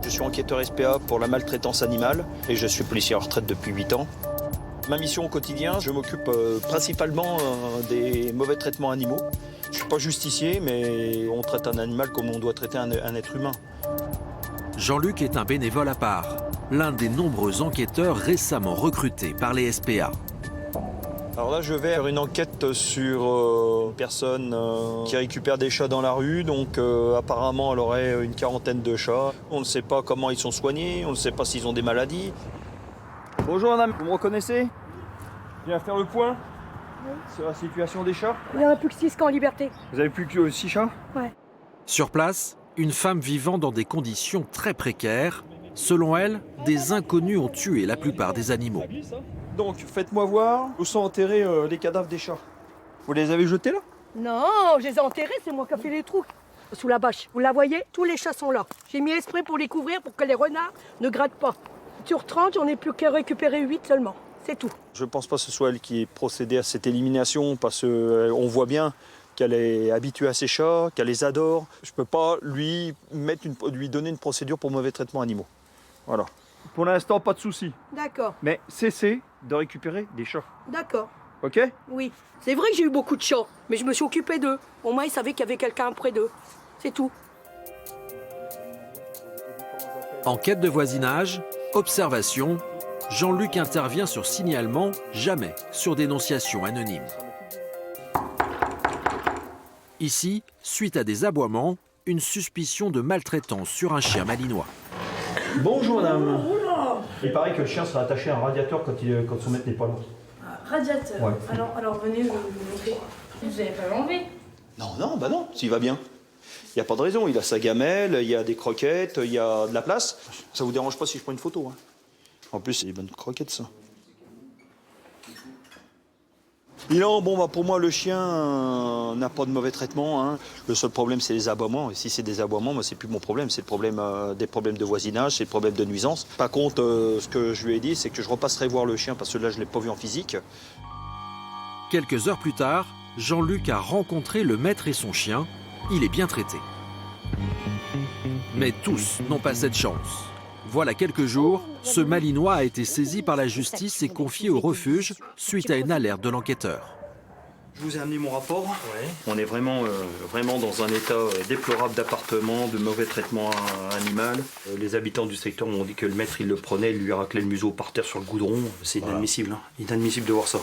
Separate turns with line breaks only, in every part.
Je suis enquêteur SPA pour la maltraitance animale et je suis policier en retraite depuis 8 ans. Ma mission au quotidien, je m'occupe principalement des mauvais traitements animaux. Je ne suis pas justicier, mais on traite un animal comme on doit traiter un être humain.
Jean-Luc est un bénévole à part, l'un des nombreux enquêteurs récemment recrutés par les SPA.
Alors là, je vais faire une enquête sur une personne qui récupère des chats dans la rue. Donc apparemment, elle aurait une quarantaine de chats. On ne sait pas comment ils sont soignés, on ne sait pas s'ils ont des maladies. Bonjour madame, vous me reconnaissez? Je viens faire le point sur la situation des chats.
Il n'y en a plus que 6 qui sont en liberté.
Vous avez plus que 6 chats?
Ouais.
Sur place, une femme vivant dans des conditions très précaires. Selon elle, des inconnus ont tué la plupart des animaux.
Donc faites-moi voir où sont enterrés les cadavres des chats. Vous les avez jetés là?
Non, je les ai enterrés, c'est moi qui ai fait les trous. Sous la bâche. Vous la voyez? Tous les chats sont là. J'ai mis exprès pour les couvrir pour que les renards ne grattent pas. Sur 30, j'en ai plus qu'à récupérer 8 seulement. C'est tout.
Je ne pense pas que ce soit elle qui ait procédé à cette élimination parce qu'on voit bien qu'elle est habituée à ses chats, qu'elle les adore. Je ne peux pas lui donner une procédure pour mauvais traitement animaux. Voilà. Pour l'instant, pas de souci.
D'accord,
Mais cessez de récupérer des chats.
d'accord.
Ok?
Oui. C'est vrai que j'ai eu beaucoup de chats, mais je me suis occupée d'eux. Au moins, ils savaient qu'il y avait quelqu'un près d'eux. C'est tout.
Enquête de voisinage, observation, Jean-Luc intervient sur signalement, jamais sur dénonciation anonyme. Ici, suite à des aboiements, une suspicion de maltraitance sur un chien malinois.
Bonjour madame. Il paraît que le chien sera attaché à un radiateur quand son maître n'est pas là.
Radiateur.
Ouais.
Alors venez, je vais vous montrer. Vous n'avez pas l'enlever.
Non, s'il va bien. Il n'y a pas de raison, il a sa gamelle, il y a des croquettes, il y a de la place. Ça vous dérange pas si je prends une photo, hein? En plus, c'est des bonnes croquettes, ça. Bilan, pour moi, le chien n'a pas de mauvais traitement, hein. Le seul problème, c'est les aboiements. Et si c'est des aboiements, moi, c'est plus mon problème. C'est le problème, des problèmes de voisinage, c'est le problème de nuisance. Par contre, ce que je lui ai dit, c'est que je repasserai voir le chien parce que là, je ne l'ai pas vu en physique.
Quelques heures plus tard, Jean-Luc a rencontré le maître et son chien. Il est bien traité. Mais tous n'ont pas cette chance. Voilà quelques jours, ce malinois a été saisi par la justice et confié au refuge suite à une alerte de l'enquêteur.
Je vous ai amené mon rapport. Ouais. On est vraiment dans un état déplorable d'appartement, de mauvais traitement animal. Les habitants du secteur m'ont dit que le maître, il le prenait, il lui raclait le museau par terre sur le goudron. C'est inadmissible, hein. Inadmissible de voir ça.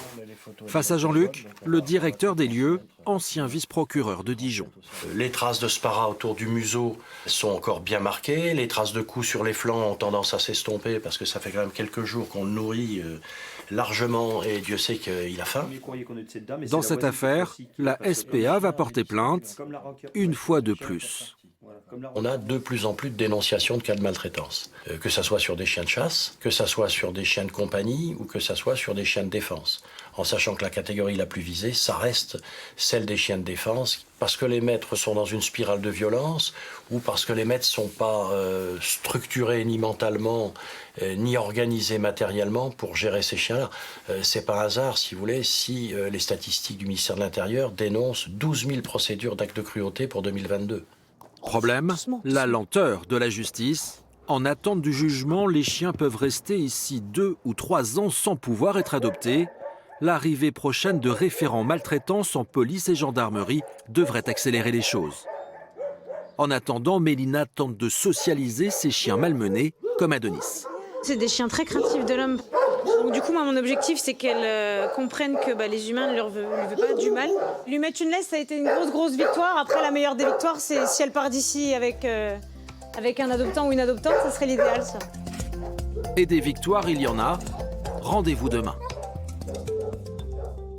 Face à Jean-Luc, le directeur des lieux, ancien vice-procureur de Dijon.
Les traces de spara autour du museau sont encore bien marquées. Les traces de coups sur les flancs ont tendance à s'estomper parce que ça fait quand même quelques jours qu'on le nourrit largement et Dieu sait qu'il a faim.
Dans cette affaire, la SPA va porter plainte une fois de plus.
On a de plus en plus de dénonciations de cas de maltraitance, que ce soit sur des chiens de chasse, que ce soit sur des chiens de compagnie ou que ce soit sur des chiens de défense. En sachant que la catégorie la plus visée, ça reste celle des chiens de défense, parce que les maîtres sont dans une spirale de violence ou parce que les maîtres ne sont pas structurés ni mentalement ni organisés matériellement pour gérer ces chiens-là. C'est pas un hasard, si vous voulez, si les statistiques du ministère de l'Intérieur dénoncent 12 000 procédures d'actes de cruauté pour 2022.
Problème, la lenteur de la justice. En attente du jugement, les chiens peuvent rester ici 2 ou 3 ans sans pouvoir être adoptés. L'arrivée prochaine de référents maltraitance en police et gendarmerie devrait accélérer les choses. En attendant, Mélina tente de socialiser ses chiens malmenés comme Adonis.
C'est des chiens très craintifs de l'homme. Donc, du coup, moi, mon objectif, c'est qu'elles comprennent que les humains ne leur veulent pas du mal. Lui mettre une laisse, ça a été une grosse victoire. Après, la meilleure des victoires, c'est si elle part d'ici avec un adoptant ou une adoptante, ça serait l'idéal, ça.
Et des victoires, il y en a. Rendez-vous demain.